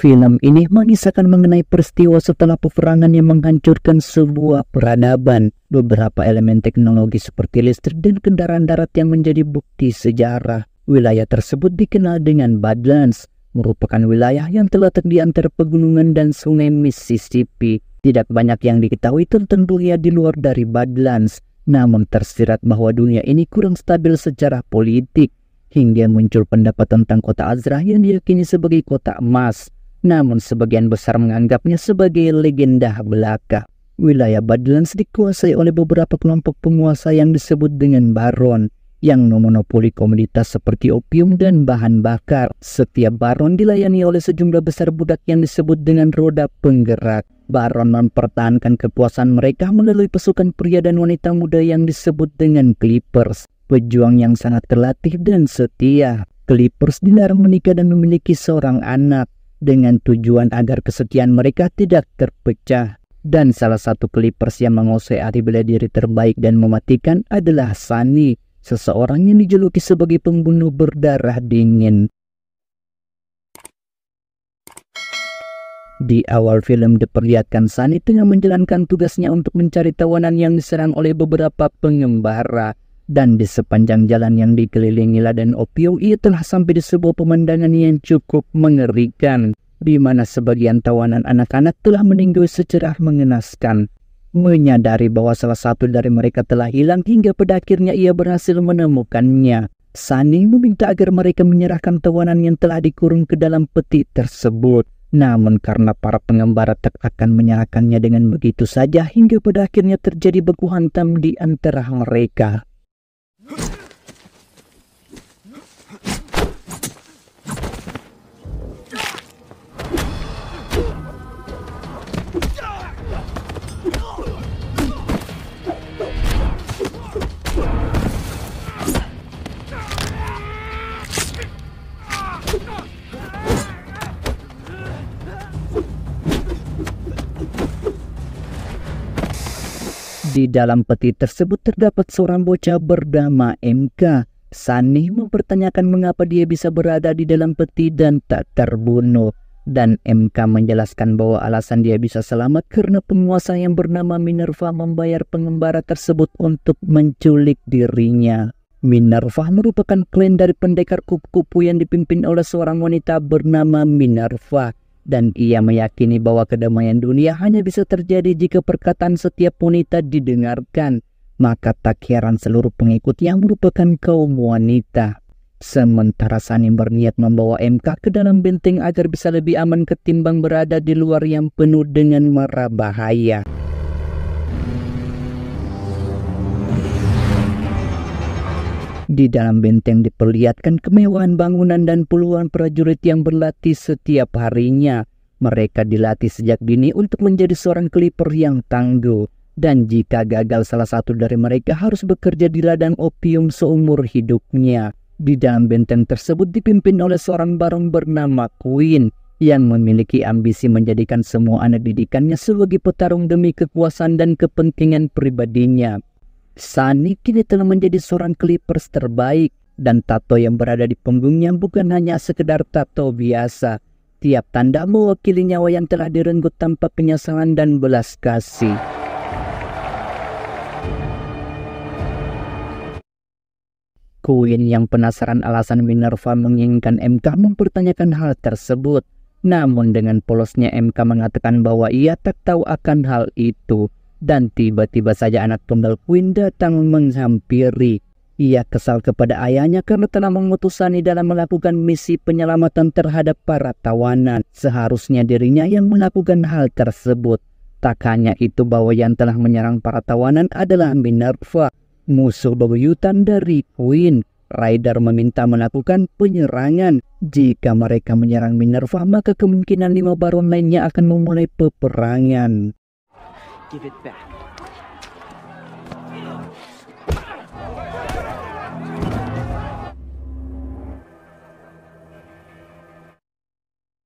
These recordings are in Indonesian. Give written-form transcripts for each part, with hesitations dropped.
Film ini mengisahkan mengenai peristiwa setelah peperangan yang menghancurkan sebuah peradaban. Beberapa elemen teknologi seperti listrik dan kendaraan darat yang menjadi bukti sejarah. Wilayah tersebut dikenal dengan Badlands, merupakan wilayah yang terletak di antara pegunungan dan sungai Mississippi. Tidak banyak yang diketahui tentang dunia di luar dari Badlands, namun tersirat bahwa dunia ini kurang stabil secara politik, hingga muncul pendapat tentang kota Azra yang diyakini sebagai kota emas. Namun sebagian besar menganggapnya sebagai legenda belaka. Wilayah Badlands dikuasai oleh beberapa kelompok penguasa yang disebut dengan baron, yang memonopoli komoditas seperti opium dan bahan bakar. Setiap baron dilayani oleh sejumlah besar budak yang disebut dengan roda penggerak. Baron mempertahankan kekuasaan mereka melalui pasukan pria dan wanita muda yang disebut dengan Clippers, pejuang yang sangat terlatih dan setia. Clippers dilarang menikah dan memiliki seorang anak, dengan tujuan agar kesetiaan mereka tidak terpecah. Dan salah satu Clippers yang menguasai arti bela diri terbaik dan mematikan adalah Sunny, seseorang yang dijuluki sebagai pembunuh berdarah dingin. Di awal film diperlihatkan Sunny tengah menjalankan tugasnya untuk mencari tawanan yang diserang oleh beberapa pengembara. Dan di sepanjang jalan yang dikelilingi ladang opium, ia telah sampai di sebuah pemandangan yang cukup mengerikan, di mana sebagian tawanan anak-anak telah meninggal secara mengenaskan. Menyadari bahwa salah satu dari mereka telah hilang hingga pada akhirnya ia berhasil menemukannya, Sunny meminta agar mereka menyerahkan tawanan yang telah dikurung ke dalam peti tersebut. Namun karena para pengembara tak akan menyerahkannya dengan begitu saja, hingga pada akhirnya terjadi baku hantam di antara mereka. Di dalam peti tersebut terdapat seorang bocah bernama MK. Sunny mempertanyakan mengapa dia bisa berada di dalam peti dan tak terbunuh. Dan MK menjelaskan bahwa alasan dia bisa selamat karena penguasa yang bernama Minerva membayar pengembara tersebut untuk menculik dirinya. Minerva merupakan klan dari pendekar kupu-kupu yang dipimpin oleh seorang wanita bernama Minerva. Dan ia meyakini bahwa kedamaian dunia hanya bisa terjadi jika perkataan setiap wanita didengarkan. Maka tak heran seluruh pengikutnya merupakan kaum wanita. Sementara Sunny berniat membawa MK ke dalam benteng agar bisa lebih aman ketimbang berada di luar yang penuh dengan mara bahaya. Di dalam benteng diperlihatkan kemewahan bangunan dan puluhan prajurit yang berlatih setiap harinya. Mereka dilatih sejak dini untuk menjadi seorang Clipper yang tangguh. Dan jika gagal, salah satu dari mereka harus bekerja di ladang opium seumur hidupnya. Di dalam benteng tersebut dipimpin oleh seorang baron bernama Queen, yang memiliki ambisi menjadikan semua anak didikannya sebagai petarung demi kekuasaan dan kepentingan pribadinya. Sunny kini telah menjadi seorang Clippers terbaik, dan tato yang berada di punggungnya bukan hanya sekedar tato biasa. Tiap tanda mewakili nyawa yang telah direnggut tanpa penyesalan dan belas kasih. Queen yang penasaran alasan Minerva menginginkan MK mempertanyakan hal tersebut. Namun dengan polosnya MK mengatakan bahwa ia tak tahu akan hal itu. Dan tiba-tiba saja anak tunggal Queen datang menghampiri. Ia kesal kepada ayahnya karena telah mengutus Sunny dalam melakukan misi penyelamatan terhadap para tawanan. Seharusnya dirinya yang melakukan hal tersebut. Tak hanya itu, bahwa yang telah menyerang para tawanan adalah Minerva, musuh bebuyutan dari Queen. Ryder meminta melakukan penyerangan. Jika mereka menyerang Minerva, maka kemungkinan 5 baron lainnya akan memulai peperangan. Give it back.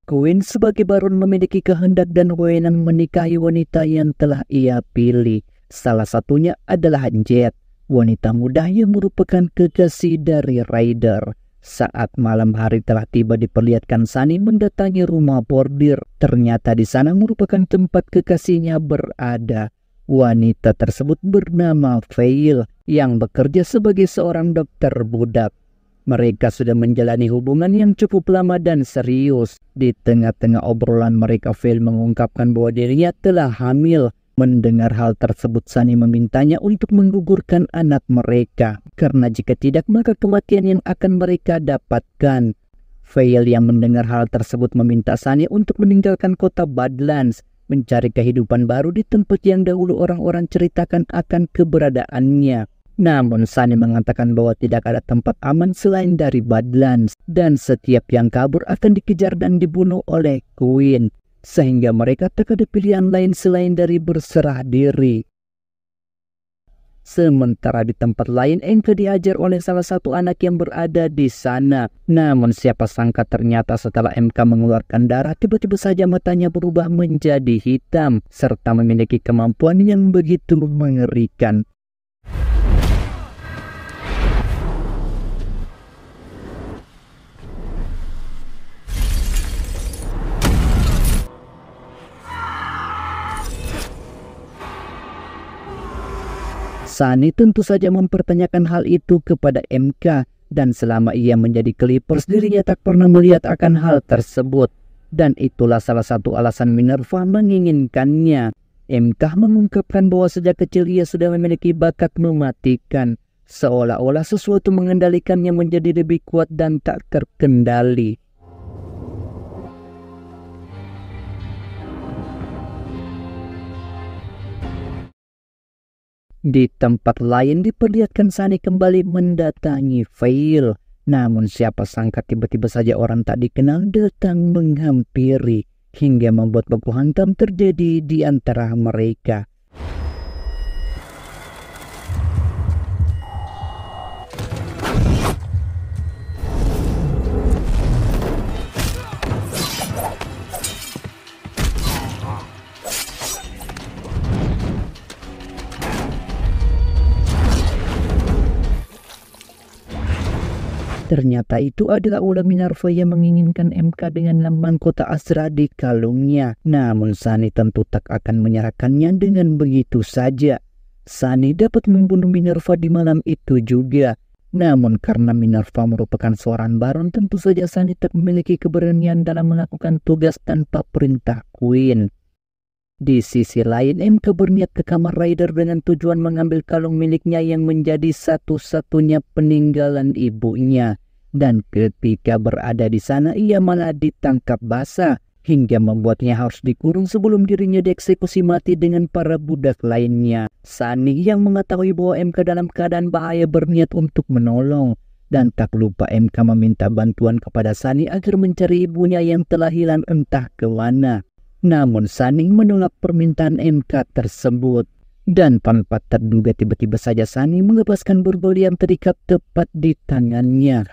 Queen sebagai baron memiliki kehendak dan wewenang menikahi wanita yang telah ia pilih. Salah satunya adalah Jet, wanita muda yang merupakan kekasih dari Ryder. Saat malam hari telah tiba diperlihatkan Sunny mendatangi rumah bordir. Ternyata di sana merupakan tempat kekasihnya berada. Wanita tersebut bernama Veil yang bekerja sebagai seorang dokter budak. Mereka sudah menjalani hubungan yang cukup lama dan serius. Di tengah-tengah obrolan mereka, Veil mengungkapkan bahwa dirinya telah hamil. Mendengar hal tersebut, Sunny memintanya untuk menggugurkan anak mereka, karena jika tidak maka kematian yang akan mereka dapatkan. Veil yang mendengar hal tersebut meminta Sunny untuk meninggalkan kota Badlands, mencari kehidupan baru di tempat yang dahulu orang-orang ceritakan akan keberadaannya. Namun Sunny mengatakan bahwa tidak ada tempat aman selain dari Badlands, dan setiap yang kabur akan dikejar dan dibunuh oleh Queen. Sehingga mereka tak ada pilihan lain selain dari berserah diri. Sementara di tempat lain, MK diajar oleh salah satu anak yang berada di sana. Namun siapa sangka ternyata setelah MK mengeluarkan darah, tiba-tiba saja matanya berubah menjadi hitam, serta memiliki kemampuan yang begitu mengerikan. Sunny tentu saja mempertanyakan hal itu kepada MK, dan selama ia menjadi Clippers dirinya tak pernah melihat akan hal tersebut. Dan itulah salah satu alasan Minerva menginginkannya. MK mengungkapkan bahwa sejak kecil ia sudah memiliki bakat mematikan, seolah-olah sesuatu mengendalikannya menjadi lebih kuat dan tak terkendali. Di tempat lain diperlihatkan Sunny kembali mendatangi Veil. Namun siapa sangka tiba-tiba saja orang tak dikenal datang menghampiri, hingga membuat baku hantam terjadi di antara mereka. Ternyata itu adalah ulah Minerva yang menginginkan MK dengan lambang kota Asra di kalungnya. Namun Sunny tentu tak akan menyerahkannya dengan begitu saja. Sunny dapat membunuh Minerva di malam itu juga. Namun karena Minerva merupakan seorang baron, tentu saja Sunny tak memiliki keberanian dalam melakukan tugas tanpa perintah Queen. Di sisi lain, MK berniat ke kamar Ryder dengan tujuan mengambil kalung miliknya yang menjadi satu-satunya peninggalan ibunya. Dan ketika berada di sana, ia malah ditangkap basah, hingga membuatnya harus dikurung sebelum dirinya dieksekusi mati dengan para budak lainnya. Sunny yang mengetahui bahwa MK dalam keadaan bahaya berniat untuk menolong. Dan tak lupa MK meminta bantuan kepada Sunny agar mencari ibunya yang telah hilang entah ke mana. Namun Sunny menolak permintaan MK tersebut. Dan tanpa terduga tiba-tiba saja Sunny melepaskan borgol yang terikat tepat di tangannya.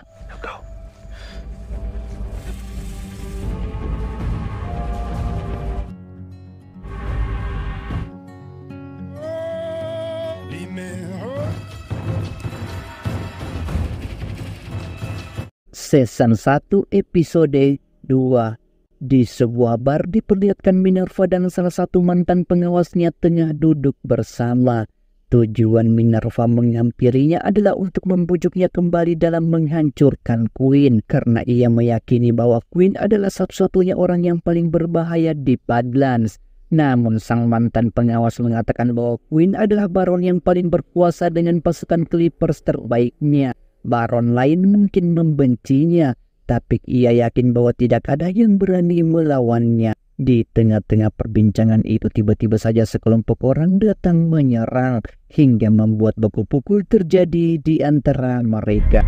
Season 1 episode 2. Di sebuah bar diperlihatkan Minerva dan salah satu mantan pengawasnya tengah duduk bersama. Tujuan Minerva menghampirinya adalah untuk membujuknya kembali dalam menghancurkan Queen, karena ia meyakini bahwa Queen adalah satu-satunya orang yang paling berbahaya di Badlands. Namun sang mantan pengawas mengatakan bahwa Queen adalah baron yang paling berkuasa dengan pasukan Clippers terbaiknya. Baron lain mungkin membencinya, tapi ia yakin bahwa tidak ada yang berani melawannya. Di tengah-tengah perbincangan itu tiba-tiba saja sekelompok orang datang menyerang, hingga membuat baku pukul terjadi di antara mereka.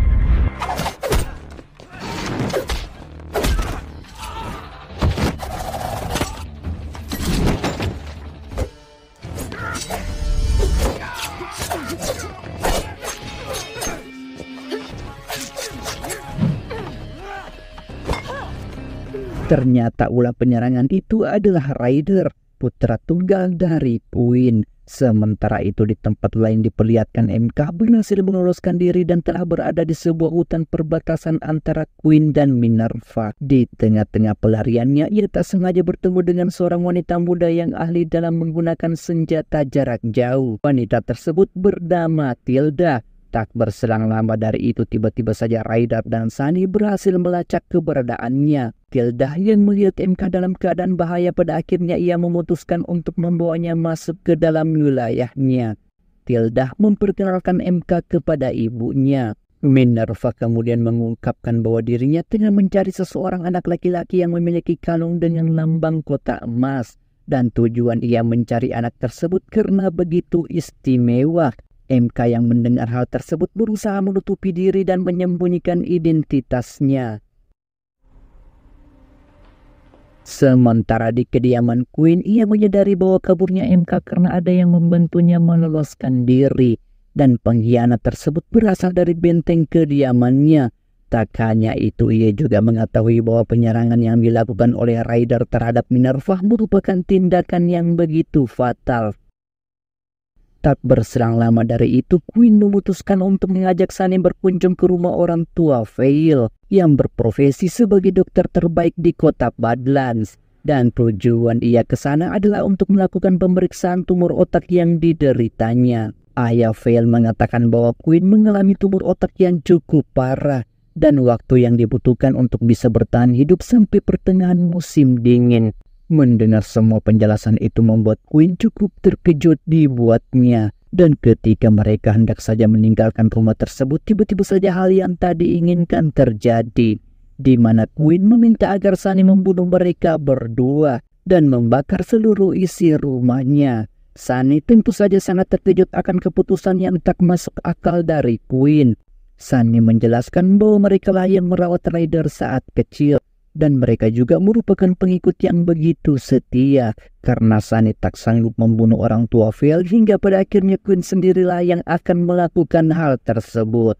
Ternyata ulah penyerangan itu adalah Ryder, putra tunggal dari Queen. Sementara itu di tempat lain diperlihatkan MK berhasil meloloskan diri dan telah berada di sebuah hutan perbatasan antara Queen dan Minerva. Di tengah-tengah pelariannya, ia tak sengaja bertemu dengan seorang wanita muda yang ahli dalam menggunakan senjata jarak jauh. Wanita tersebut bernama Tilda. Tak berselang lama dari itu tiba-tiba saja Ryder dan Sunny berhasil melacak keberadaannya. Tilda yang melihat MK dalam keadaan bahaya, pada akhirnya ia memutuskan untuk membawanya masuk ke dalam wilayahnya. Tilda memperkenalkan MK kepada ibunya. Minerva kemudian mengungkapkan bahwa dirinya tengah mencari seseorang anak laki-laki yang memiliki kalung dengan lambang kotak emas. Dan tujuan ia mencari anak tersebut karena begitu istimewa. MK yang mendengar hal tersebut berusaha menutupi diri dan menyembunyikan identitasnya. Sementara di kediaman Queen, ia menyadari bahwa kaburnya MK karena ada yang membantunya meloloskan diri. Dan pengkhianat tersebut berasal dari benteng kediamannya. Tak hanya itu, ia juga mengetahui bahwa penyerangan yang dilakukan oleh Ryder terhadap Minerva merupakan tindakan yang begitu fatal. Tak berselang lama dari itu, Queen memutuskan untuk mengajak Sunny berkunjung ke rumah orang tua Vale yang berprofesi sebagai dokter terbaik di kota Badlands. Dan tujuan ia ke sana adalah untuk melakukan pemeriksaan tumor otak yang dideritanya. Ayah Vale mengatakan bahwa Queen mengalami tumor otak yang cukup parah dan waktu yang dibutuhkan untuk bisa bertahan hidup sampai pertengahan musim dingin. Mendengar semua penjelasan itu membuat Queen cukup terkejut dibuatnya. Dan ketika mereka hendak saja meninggalkan rumah tersebut, tiba-tiba saja hal yang tak diinginkan terjadi, di mana Queen meminta agar Sunny membunuh mereka berdua dan membakar seluruh isi rumahnya. Sunny tentu saja sangat terkejut akan keputusan yang tak masuk akal dari Queen. Sunny menjelaskan bahwa mereka lah yang merawat Ryder saat kecil. Dan mereka juga merupakan pengikut yang begitu setia. Karena Sunny tak sanggup membunuh orang tua Vale, hingga pada akhirnya Queen sendirilah yang akan melakukan hal tersebut.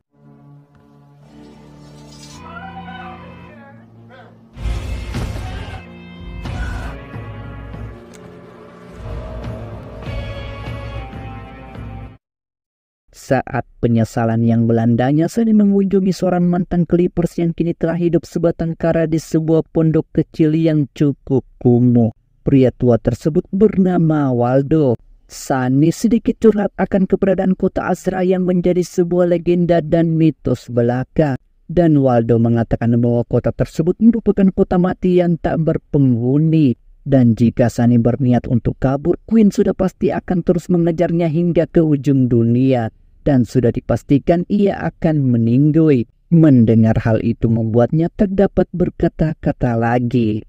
Saat penyesalan yang melandanya, Sunny mengunjungi seorang mantan Clippers yang kini telah hidup sebatang kara di sebuah pondok kecil yang cukup kumuh. Pria tua tersebut bernama Waldo. Sunny sedikit curhat akan keberadaan kota Azra yang menjadi sebuah legenda dan mitos belaka. Dan Waldo mengatakan bahwa kota tersebut merupakan kota mati yang tak berpenghuni. Dan jika Sunny berniat untuk kabur, Queen sudah pasti akan terus mengejarnya hingga ke ujung dunia. Dan sudah dipastikan ia akan meninggoy. Mendengar hal itu membuatnya tak dapat berkata-kata lagi.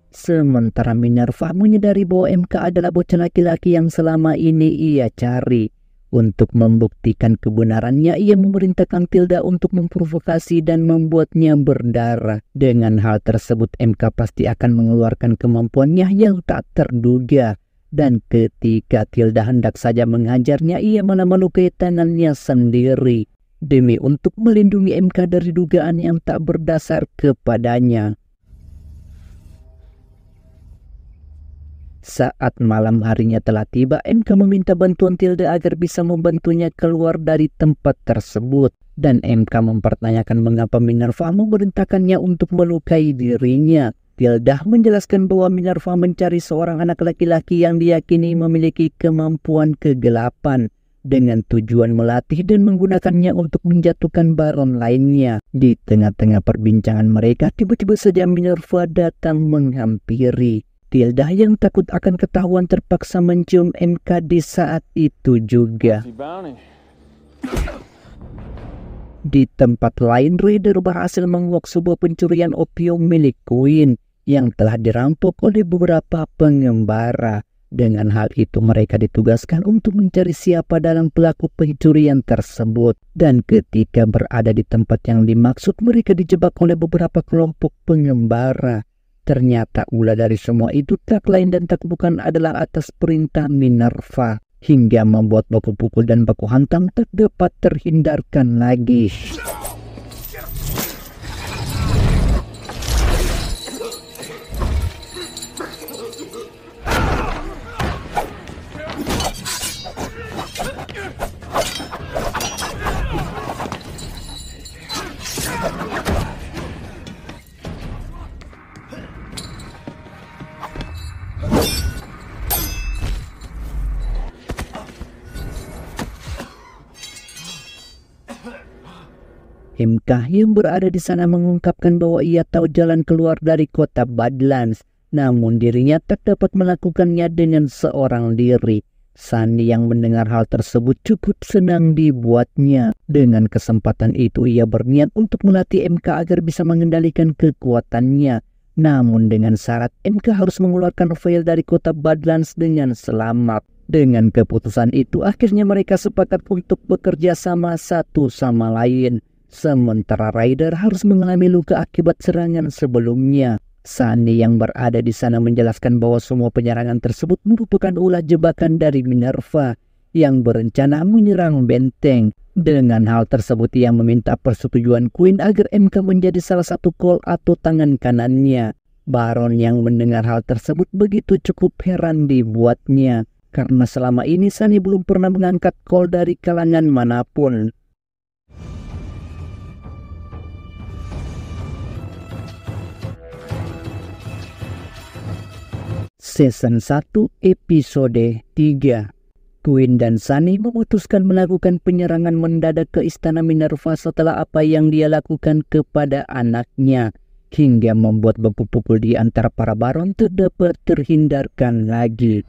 Sementara Minerva menyadari bahwa MK adalah bocah laki-laki yang selama ini ia cari. Untuk membuktikan kebenarannya, ia memerintahkan Tilda untuk memprovokasi dan membuatnya berdarah. Dengan hal tersebut, MK pasti akan mengeluarkan kemampuannya yang tak terduga. Dan ketika Tilda hendak saja menghajarnya, ia malah melukai tangannya sendiri demi untuk melindungi MK dari dugaan yang tak berdasar kepadanya. Saat malam harinya telah tiba, MK meminta bantuan Tilda agar bisa membantunya keluar dari tempat tersebut. Dan MK mempertanyakan mengapa Minerva memerintahkannya untuk melukai dirinya. Tilda menjelaskan bahwa Minerva mencari seorang anak laki-laki yang diyakini memiliki kemampuan kegelapan dengan tujuan melatih dan menggunakannya untuk menjatuhkan baron lainnya. Di tengah-tengah perbincangan mereka, tiba-tiba saja Minerva datang menghampiri. Tilda yang takut akan ketahuan terpaksa mencium MK di saat itu juga. Di tempat lain, Ryder berhasil menguak sebuah pencurian opium milik Queen yang telah dirampok oleh beberapa pengembara. Dengan hal itu mereka ditugaskan untuk mencari siapa dalam pelaku pencurian tersebut. Dan ketika berada di tempat yang dimaksud, mereka dijebak oleh beberapa kelompok pengembara. Ternyata ulah dari semua itu tak lain dan tak bukan adalah atas perintah Minerva. Hingga membuat baku pukul dan baku hantam tak dapat terhindarkan lagi. MK yang berada di sana mengungkapkan bahwa ia tahu jalan keluar dari kota Badlands, namun dirinya tak dapat melakukannya dengan seorang diri. Sunny yang mendengar hal tersebut cukup senang dibuatnya. Dengan kesempatan itu ia berniat untuk melatih MK agar bisa mengendalikan kekuatannya. Namun dengan syarat MK harus mengeluarkan Veil dari kota Badlands dengan selamat. Dengan keputusan itu akhirnya mereka sepakat untuk bekerja sama satu sama lain. Sementara Ryder harus mengalami luka akibat serangan sebelumnya. Sunny yang berada di sana menjelaskan bahwa semua penyerangan tersebut merupakan ulah jebakan dari Minerva yang berencana menyerang benteng. Dengan hal tersebut ia meminta persetujuan Queen agar MK menjadi salah satu call atau tangan kanannya. Baron yang mendengar hal tersebut begitu cukup heran dibuatnya, karena selama ini Sunny belum pernah mengangkat call dari kalangan manapun. Season 1 episode 3. Queen dan Sunny memutuskan melakukan penyerangan mendadak ke istana Minerva setelah apa yang dia lakukan kepada anaknya, hingga membuat baku pukul di antara para baron tidak dapat terhindarkan lagi.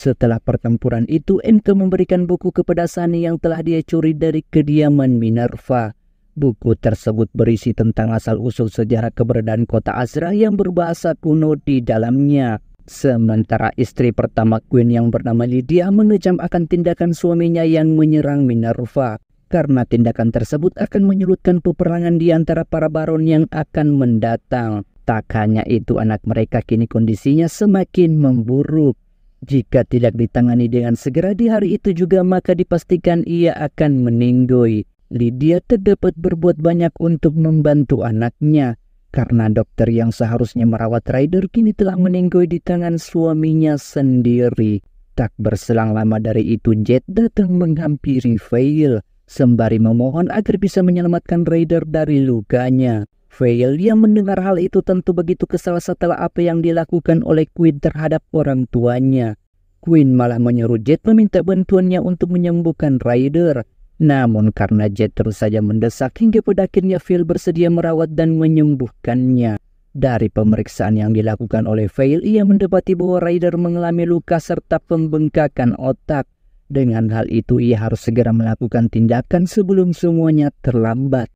Setelah pertempuran itu, MK memberikan buku kepada Sunny yang telah dia curi dari kediaman Minerva. Buku tersebut berisi tentang asal-usul sejarah keberadaan kota Azra yang berbahasa kuno di dalamnya. Sementara istri pertama Queen yang bernama Lydia mengejam akan tindakan suaminya yang menyerang Minerva, karena tindakan tersebut akan menyulutkan peperangan di antara para baron yang akan mendatang. Tak hanya itu, anak mereka kini kondisinya semakin memburuk. Jika tidak ditangani dengan segera di hari itu juga, maka dipastikan ia akan meninggoy. Lydia tak dapat berbuat banyak untuk membantu anaknya, karena dokter yang seharusnya merawat Ryder kini telah meninggoy di tangan suaminya sendiri. Tak berselang lama dari itu, Jet datang menghampiri Veil, sembari memohon agar bisa menyelamatkan Ryder dari lukanya. Veil yang mendengar hal itu tentu begitu kesal setelah apa yang dilakukan oleh Queen terhadap orang tuanya. Queen malah menyuruh Jet meminta bantuannya untuk menyembuhkan Ryder. Namun karena Jet terus saja mendesak, hingga pada akhirnya Veil bersedia merawat dan menyembuhkannya. Dari pemeriksaan yang dilakukan oleh Veil, ia mendapati bahwa Ryder mengalami luka serta pembengkakan otak. Dengan hal itu ia harus segera melakukan tindakan sebelum semuanya terlambat.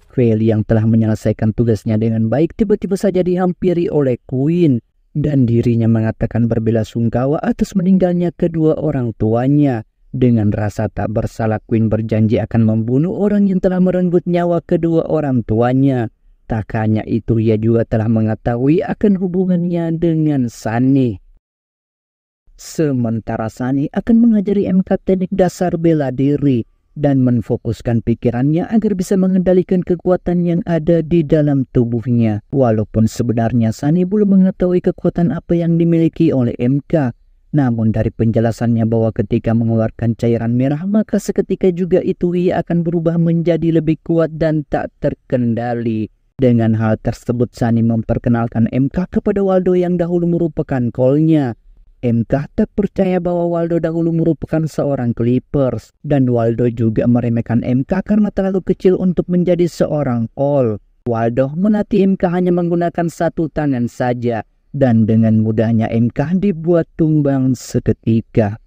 Veil yang telah menyelesaikan tugasnya dengan baik tiba-tiba saja dihampiri oleh Queen, dan dirinya mengatakan berbelasungkawa atas meninggalnya kedua orang tuanya. Dengan rasa tak bersalah, Queen berjanji akan membunuh orang yang telah merenggut nyawa kedua orang tuanya. Tak hanya itu, ia juga telah mengetahui akan hubungannya dengan Sunny. Sementara Sunny akan mengajari MK teknik dasar bela diri dan menfokuskan pikirannya agar bisa mengendalikan kekuatan yang ada di dalam tubuhnya. Walaupun sebenarnya Sunny belum mengetahui kekuatan apa yang dimiliki oleh MK, namun dari penjelasannya bahwa ketika mengeluarkan cairan merah, maka seketika juga itu ia akan berubah menjadi lebih kuat dan tak terkendali. Dengan hal tersebut, Sunny memperkenalkan MK kepada Waldo yang dahulu merupakan call-nya. MK tak percaya bahwa Waldo dahulu merupakan seorang Clippers, dan Waldo juga meremehkan MK karena terlalu kecil untuk menjadi seorang call. Waldo melatih MK hanya menggunakan satu tangan saja, dan dengan mudahnya MK dibuat tumbang seketika.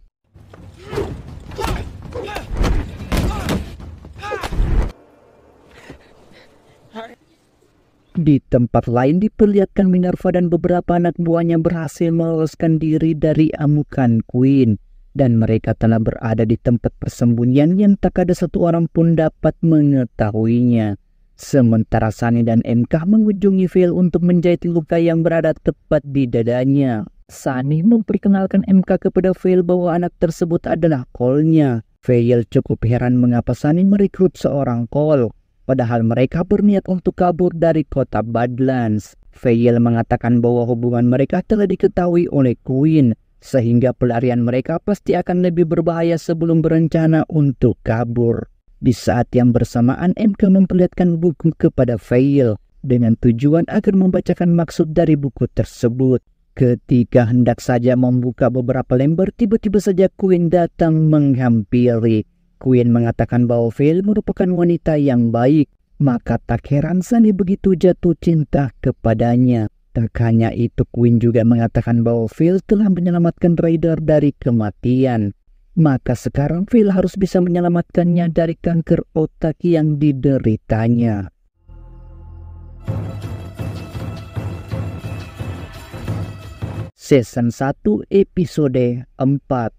Di tempat lain diperlihatkan Minerva dan beberapa anak buahnya berhasil meloloskan diri dari amukan Queen, dan mereka telah berada di tempat persembunyian yang tak ada satu orang pun dapat mengetahuinya. Sementara Sunny dan MK mengunjungi Veil untuk menjahit luka yang berada tepat di dadanya. Sunny memperkenalkan MK kepada Veil bahwa anak tersebut adalah call-nya. Veil cukup heran mengapa Sunny merekrut seorang call. padahal mereka berniat untuk kabur dari kota Badlands. Veil mengatakan bahwa hubungan mereka telah diketahui oleh Queen, sehingga pelarian mereka pasti akan lebih berbahaya sebelum berencana untuk kabur. Di saat yang bersamaan, MK memperlihatkan buku kepada Veil dengan tujuan agar membacakan maksud dari buku tersebut. Ketika hendak saja membuka beberapa lembar, tiba-tiba saja Queen datang menghampiri. Queen mengatakan bahwa Veil merupakan wanita yang baik, maka tak heran Sunny begitu jatuh cinta kepadanya. Tak hanya itu, Queen juga mengatakan bahwa Veil telah menyelamatkan Ryder dari kematian. Maka sekarang Veil harus bisa menyelamatkannya dari kanker otak yang dideritanya. Season 1 episode 4.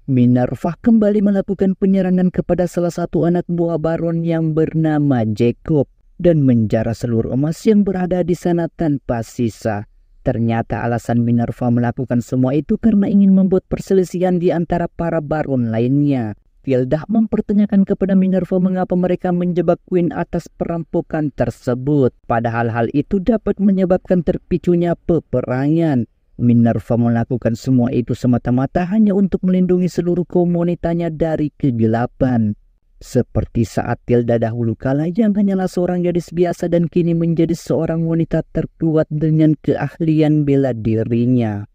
Minerva kembali melakukan penyerangan kepada salah satu anak buah Baron yang bernama Jacob dan menjara seluruh emas yang berada di sana tanpa sisa. Ternyata alasan Minerva melakukan semua itu karena ingin membuat perselisihan di antara para Baron lainnya. Tilda mempertanyakan kepada Minerva mengapa mereka menjebak Queen atas perampokan tersebut, padahal hal itu dapat menyebabkan terpicunya peperangan. Minerva melakukan semua itu semata-mata hanya untuk melindungi seluruh kaum wanitanya dari kegelapan. Seperti saat Tilda dahulu kala yang hanyalah seorang gadis biasa dan kini menjadi seorang wanita terkuat dengan keahlian bela dirinya.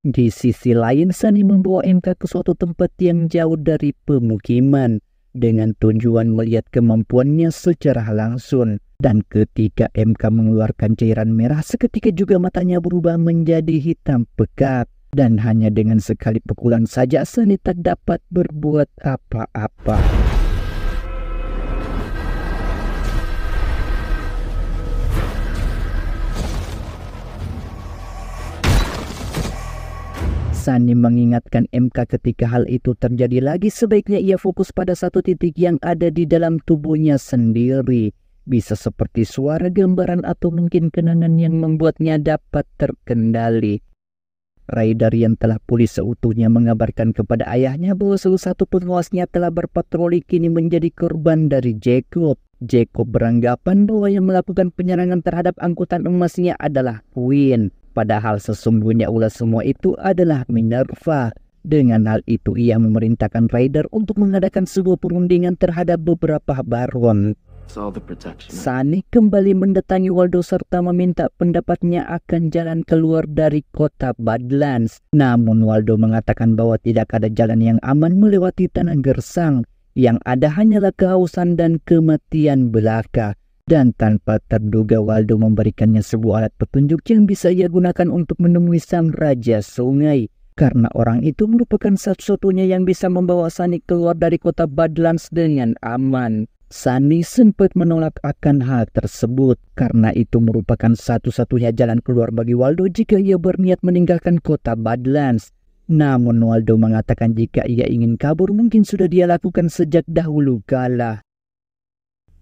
Di sisi lain, Sunny membawa MK ke suatu tempat yang jauh dari pemukiman dengan tujuan melihat kemampuannya secara langsung. Dan ketika MK mengeluarkan cairan merah, seketika juga matanya berubah menjadi hitam pekat. Dan hanya dengan sekali pukulan saja Sunny tak dapat berbuat apa-apa. Sunny mengingatkan MK ketika hal itu terjadi lagi, sebaiknya ia fokus pada satu titik yang ada di dalam tubuhnya sendiri. Bisa seperti suara, gambaran, atau mungkin kenangan yang membuatnya dapat terkendali. Ryder yang telah pulih seutuhnya mengabarkan kepada ayahnya bahwa salah satu pengawasnya telah berpatroli kini menjadi korban dari Jacob. Jacob beranggapan bahwa yang melakukan penyerangan terhadap angkutan emasnya adalah Queen. Padahal sesungguhnya ulah semua itu adalah Minerva. Dengan hal itu ia memerintahkan Ryder untuk mengadakan sebuah perundingan terhadap beberapa Baron. Sunny kembali mendatangi Waldo serta meminta pendapatnya akan jalan keluar dari kota Badlands. Namun Waldo mengatakan bahwa tidak ada jalan yang aman melewati tanah gersang. Yang ada hanyalah kehausan dan kematian belaka. Dan tanpa terduga Waldo memberikannya sebuah alat petunjuk yang bisa ia gunakan untuk menemui sang Raja Sungai. Karena orang itu merupakan satu-satunya yang bisa membawa Sunny keluar dari kota Badlands dengan aman. Sunny sempat menolak akan hal tersebut karena itu merupakan satu-satunya jalan keluar bagi Waldo jika ia berniat meninggalkan kota Badlands. Namun Waldo mengatakan jika ia ingin kabur mungkin sudah dia lakukan sejak dahulu kala.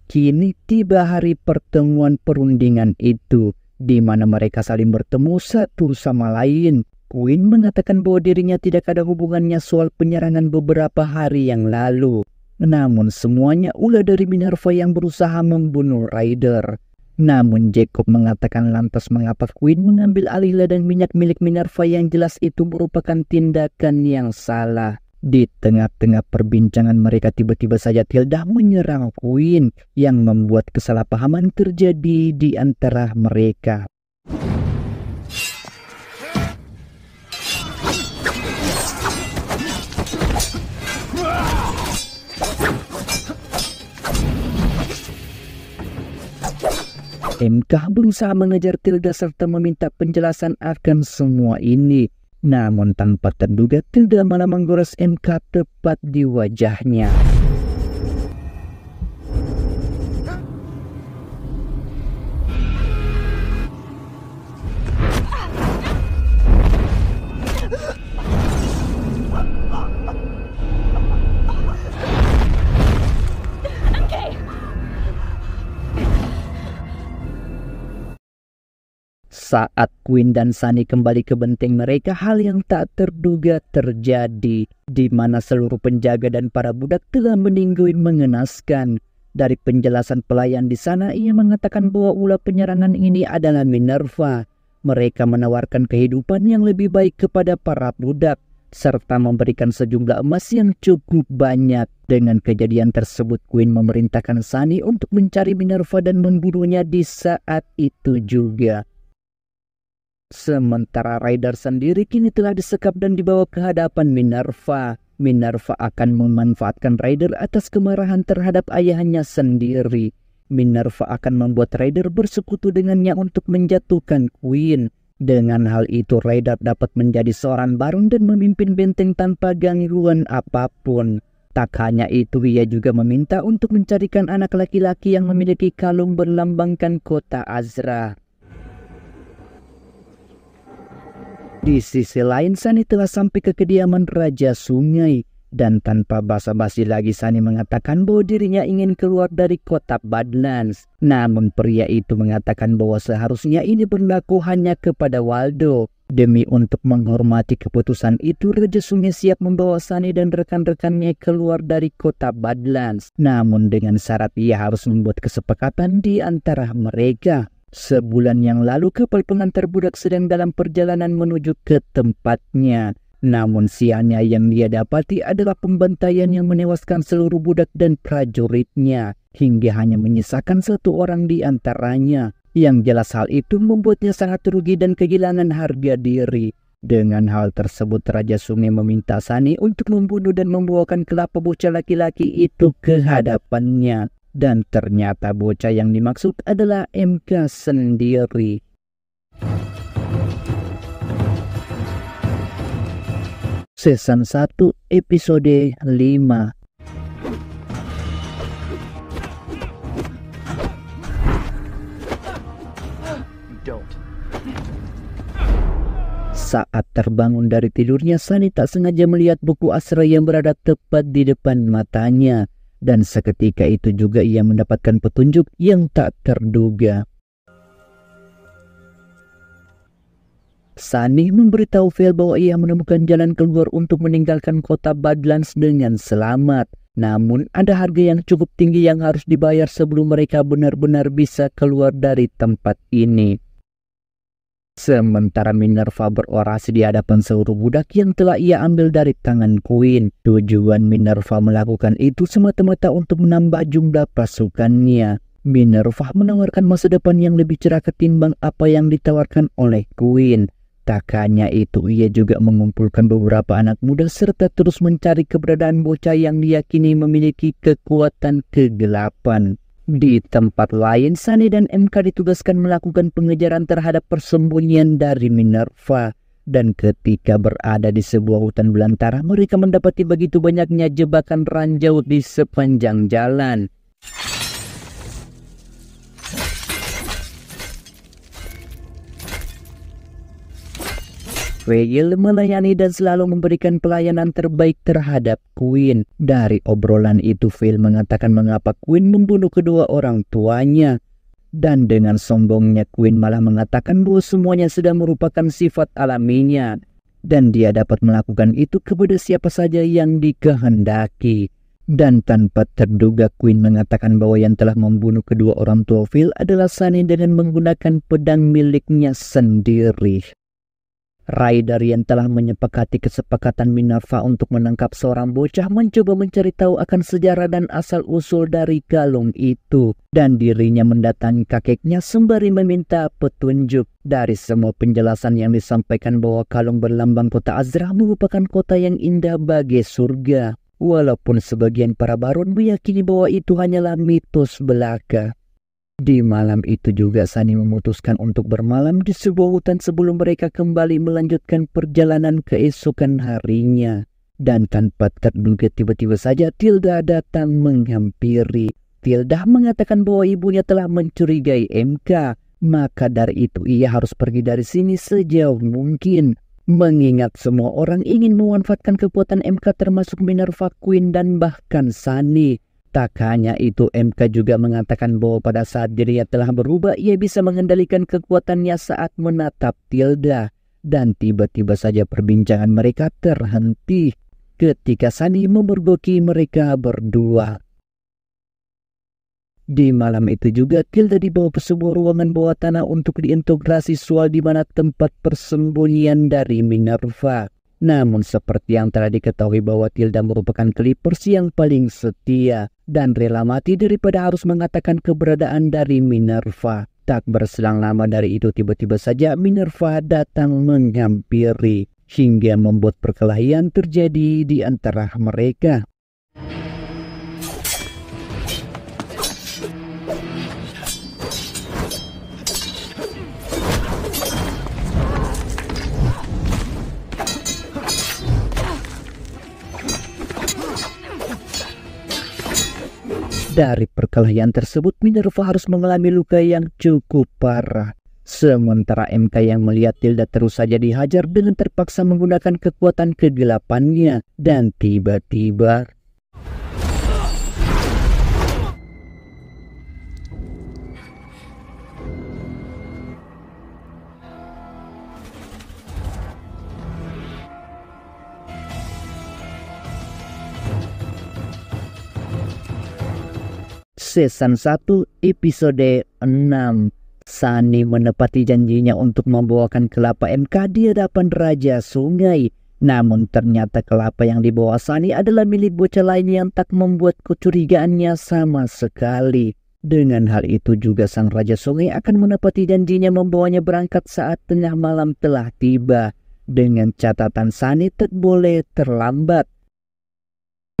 Kini tiba hari pertemuan perundingan itu, di mana mereka saling bertemu satu sama lain. Queen mengatakan bahwa dirinya tidak ada hubungannya soal penyerangan beberapa hari yang lalu. Namun semuanya ulah dari Minerva yang berusaha membunuh Ryder. Namun Jacob mengatakan lantas mengapa Queen mengambil alih ladang minyak milik Minerva yang jelas itu merupakan tindakan yang salah. Di tengah-tengah perbincangan mereka tiba-tiba saja Tilda menyerang Queen yang membuat kesalahpahaman terjadi di antara mereka. MK berusaha mengejar Tilda serta meminta penjelasan akan semua ini. Namun tanpa terduga Tilda malah menggores MK tepat di wajahnya. Saat Queen dan Sunny kembali ke benteng mereka, hal yang tak terduga terjadi, di mana seluruh penjaga dan para budak telah meninggoy mengenaskan. Dari penjelasan pelayan di sana, ia mengatakan bahwa ulah penyerangan ini adalah Minerva. Mereka menawarkan kehidupan yang lebih baik kepada para budak, serta memberikan sejumlah emas yang cukup banyak. Dengan kejadian tersebut, Queen memerintahkan Sunny untuk mencari Minerva dan membunuhnya di saat itu juga. Sementara Ryder sendiri kini telah disekap dan dibawa ke hadapan Minerva. Minerva akan memanfaatkan Ryder atas kemarahan terhadap ayahnya sendiri. Minerva akan membuat Ryder bersekutu dengannya untuk menjatuhkan Queen. Dengan hal itu, Ryder dapat menjadi seorang barung dan memimpin benteng tanpa gangguan apapun. Tak hanya itu, ia juga meminta untuk mencarikan anak laki-laki yang memiliki kalung berlambangkan kota Azra. Di sisi lain, Sunny telah sampai ke kediaman Raja Sungai. Dan tanpa basa-basi lagi, Sunny mengatakan bahwa dirinya ingin keluar dari kota Badlands. Namun pria itu mengatakan bahwa seharusnya ini berlaku hanya kepada Waldo. Demi untuk menghormati keputusan itu, Raja Sungai siap membawa Sunny dan rekan-rekannya keluar dari kota Badlands. Namun dengan syarat ia harus membuat kesepakatan di antara mereka. Sebulan yang lalu, kapal pengantar budak sedang dalam perjalanan menuju ke tempatnya. Namun sialnya yang dia dapati adalah pembantaian yang menewaskan seluruh budak dan prajuritnya, hingga hanya menyisakan satu orang di antaranya. Yang jelas hal itu membuatnya sangat rugi dan kehilangan harga diri. Dengan hal tersebut, Raja Sungai meminta Sunny untuk membunuh dan membawakan kelapa bocah laki-laki itu ke hadapannya. Dan ternyata bocah yang dimaksud adalah MK sendiri. Season 1 episode 5. Saat terbangun dari tidurnya, Sunny tak sengaja melihat buku Azra yang berada tepat di depan matanya. Dan seketika itu juga ia mendapatkan petunjuk yang tak terduga. Sunny memberitahu Vel bahwa ia menemukan jalan keluar untuk meninggalkan kota Badlands dengan selamat. Namun ada harga yang cukup tinggi yang harus dibayar sebelum mereka benar-benar bisa keluar dari tempat ini. Sementara Minerva berorasi di hadapan seluruh budak yang telah ia ambil dari tangan Queen. Tujuan Minerva melakukan itu semata-mata untuk menambah jumlah pasukannya. Minerva menawarkan masa depan yang lebih cerah ketimbang apa yang ditawarkan oleh Queen. Tak hanya itu, ia juga mengumpulkan beberapa anak muda serta terus mencari keberadaan bocah yang diyakini memiliki kekuatan kegelapan. Di tempat lain, Sunny dan MK ditugaskan melakukan pengejaran terhadap persembunyian dari Minerva. Dan ketika berada di sebuah hutan belantara, mereka mendapati begitu banyaknya jebakan ranjau di sepanjang jalan. Veil melayani dan selalu memberikan pelayanan terbaik terhadap Queen. Dari obrolan itu, Veil mengatakan mengapa Queen membunuh kedua orang tuanya. Dan dengan sombongnya, Queen malah mengatakan bahwa semuanya sudah merupakan sifat alaminya. Dan dia dapat melakukan itu kepada siapa saja yang dikehendaki. Dan tanpa terduga, Queen mengatakan bahwa yang telah membunuh kedua orang tua Veil adalah Sunny dengan menggunakan pedang miliknya sendiri. Ryder yang telah menyepakati kesepakatan Minerva untuk menangkap seorang bocah mencoba mencari tahu akan sejarah dan asal-usul dari kalung itu. Dan dirinya mendatangi kakeknya sembari meminta petunjuk. Dari semua penjelasan yang disampaikan bahwa kalung berlambang kota Azra merupakan kota yang indah bagai surga. Walaupun sebagian para baron meyakini bahwa itu hanyalah mitos belaka. Di malam itu juga Sunny memutuskan untuk bermalam di sebuah hutan sebelum mereka kembali melanjutkan perjalanan keesokan harinya. Dan tanpa terduga tiba-tiba saja Tilda datang menghampiri. Tilda mengatakan bahwa ibunya telah mencurigai MK. Maka dari itu ia harus pergi dari sini sejauh mungkin. Mengingat semua orang ingin memanfaatkan kekuatan MK termasuk Minerva, Queen dan bahkan Sunny. Tak hanya itu, MK juga mengatakan bahwa pada saat dirinya telah berubah, ia bisa mengendalikan kekuatannya saat menatap Tilda. Dan tiba-tiba saja perbincangan mereka terhenti ketika Sunny memergoki mereka berdua. Di malam itu juga Tilda dibawa ke sebuah ruangan bawah tanah untuk diintegrasi soal di mana tempat persembunyian dari Minerva. Namun seperti yang telah diketahui bahwa Tilda merupakan Clippers yang paling setia dan rela mati daripada harus mengatakan keberadaan dari Minerva. Tak berselang lama dari itu tiba-tiba saja Minerva datang menghampiri hingga membuat perkelahian terjadi di antara mereka. Dari perkelahian tersebut, Minerva harus mengalami luka yang cukup parah. Sementara MK yang melihat Tilda terus saja dihajar dengan terpaksa menggunakan kekuatan kegelapannya. Dan tiba-tiba Season 1 episode 6. Sunny menepati janjinya untuk membawakan kelapa MK di hadapan Raja Sungai. Namun ternyata kelapa yang dibawa Sunny adalah milik bocah lain yang tak membuat kecurigaannya sama sekali. Dengan hal itu juga sang Raja Sungai akan menepati janjinya membawanya berangkat saat tengah malam telah tiba. Dengan catatan Sunny tak boleh terlambat.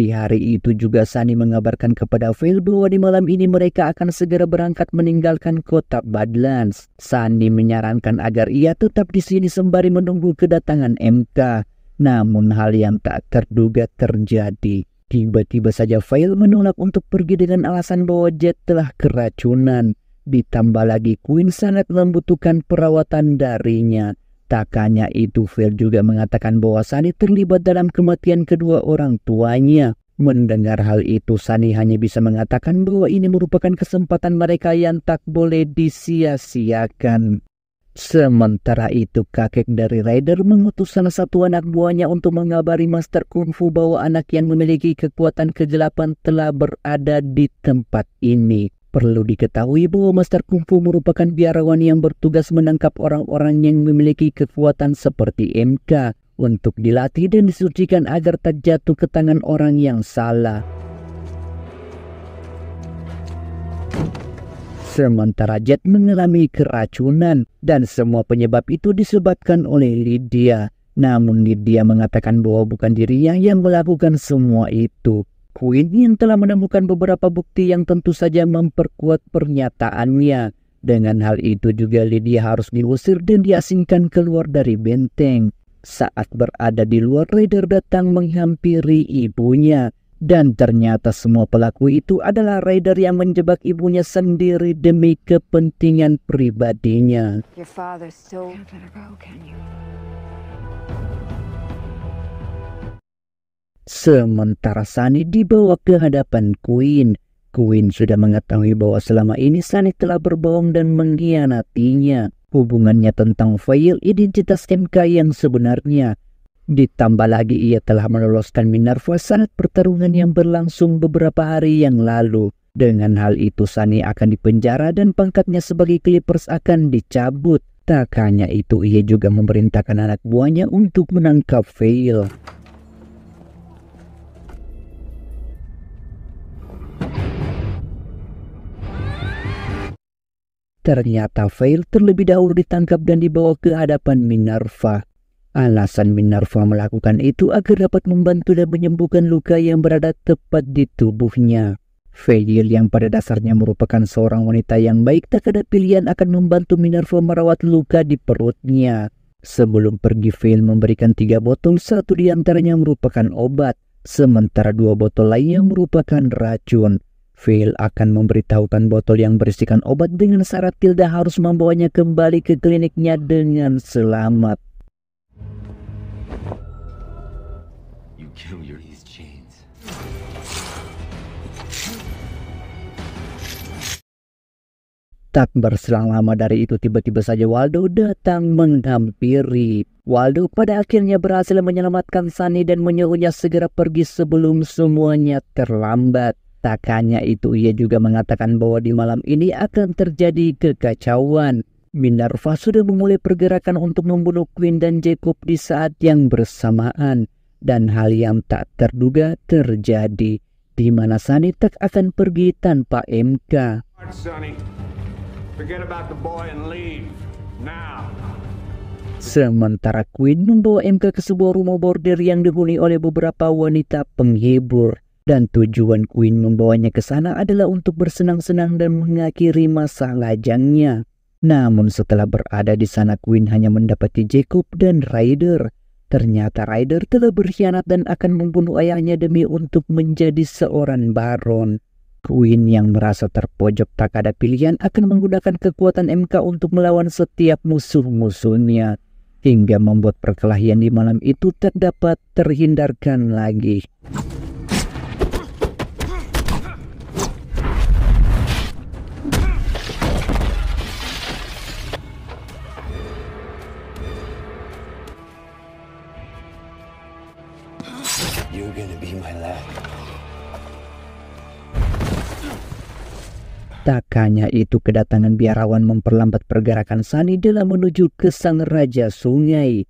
Di hari itu juga Sunny mengabarkan kepada Veil bahwa di malam ini mereka akan segera berangkat meninggalkan kota Badlands. Sunny menyarankan agar ia tetap di sini sembari menunggu kedatangan MK. Namun hal yang tak terduga terjadi. Tiba-tiba saja Veil menolak untuk pergi dengan alasan bahwa Jet telah keracunan. Ditambah lagi Queen sangat membutuhkan perawatan darinya. Tak hanya itu, Veil juga mengatakan bahwa Sunny terlibat dalam kematian kedua orang tuanya. Mendengar hal itu, Sunny hanya bisa mengatakan bahwa ini merupakan kesempatan mereka yang tak boleh disia-siakan. Sementara itu, kakek dari Raider mengutus salah satu anak buahnya untuk mengabari Master Kung Fu bahwa anak yang memiliki kekuatan kegelapan telah berada di tempat ini. Perlu diketahui bahwa Master Kung Fu merupakan biarawan yang bertugas menangkap orang-orang yang memiliki kekuatan seperti MK untuk dilatih dan disucikan agar tak jatuh ke tangan orang yang salah. Sementara Jet mengalami keracunan dan semua penyebab itu disebabkan oleh Lydia. Namun Lydia mengatakan bahwa bukan dirinya yang melakukan semua itu. Queen yang telah menemukan beberapa bukti yang tentu saja memperkuat pernyataannya. Dengan hal itu juga Lydia harus diusir dan diasingkan keluar dari benteng. Saat berada di luar, Raider datang menghampiri ibunya. Dan ternyata semua pelaku itu adalah Raider yang menjebak ibunya sendiri demi kepentingan pribadinya. Your father's so... You better go, can you? Sementara Sunny dibawa ke hadapan Queen. Queen sudah mengetahui bahwa selama ini Sunny telah berbohong dan mengkhianatinya. Hubungannya tentang Veil, identitas MK yang sebenarnya. Ditambah lagi ia telah meloloskan Minerva saat pertarungan yang berlangsung beberapa hari yang lalu. Dengan hal itu Sunny akan dipenjara dan pangkatnya sebagai Clippers akan dicabut. Tak hanya itu, ia juga memerintahkan anak buahnya untuk menangkap Veil. Ternyata Veil terlebih dahulu ditangkap dan dibawa ke hadapan Minerva. Alasan Minerva melakukan itu agar dapat membantu dan menyembuhkan luka yang berada tepat di tubuhnya. Veil yang pada dasarnya merupakan seorang wanita yang baik tak ada pilihan akan membantu Minerva merawat luka di perutnya. Sebelum pergi Veil memberikan 3 botol, 1 diantaranya merupakan obat, sementara 2 botol lainnya merupakan racun. Veil akan memberitahukan botol yang berisikan obat dengan syarat Tilda harus membawanya kembali ke kliniknya dengan selamat. You kill your these chains. Tak berselang lama dari itu tiba-tiba saja Waldo datang menghampiri. Waldo pada akhirnya berhasil menyelamatkan Sunny dan menyuruhnya segera pergi sebelum semuanya terlambat. Tak hanya itu, ia juga mengatakan bahwa di malam ini akan terjadi kekacauan. Minerva sudah memulai pergerakan untuk membunuh Queen dan Jacob di saat yang bersamaan. Dan hal yang tak terduga terjadi, di mana Sunny tak akan pergi tanpa MK. Sonny, forget about the boy and leave now. Sementara Queen membawa MK ke sebuah rumah border yang dihuni oleh beberapa wanita penghibur. Dan tujuan Queen membawanya ke sana adalah untuk bersenang-senang dan mengakhiri masa lajangnya. Namun setelah berada di sana, Queen hanya mendapati Jacob dan Ryder. Ternyata Ryder telah berkhianat dan akan membunuh ayahnya demi untuk menjadi seorang baron. Queen yang merasa terpojok tak ada pilihan akan menggunakan kekuatan MK untuk melawan setiap musuh-musuhnya. Hingga membuat perkelahian di malam itu tak dapat terhindarkan lagi. You're gonna be my lad. Tak hanya itu, kedatangan biarawan memperlambat pergerakan Sunny dalam menuju ke sang raja sungai.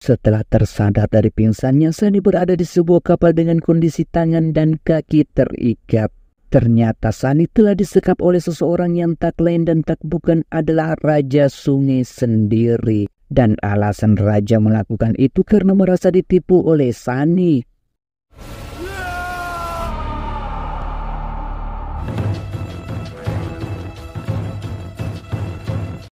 Setelah tersadar dari pingsannya, Sunny berada di sebuah kapal dengan kondisi tangan dan kaki terikat. Ternyata Sunny telah disekap oleh seseorang yang tak lain dan tak bukan adalah Raja Sungai sendiri. Dan alasan Raja melakukan itu karena merasa ditipu oleh Sunny.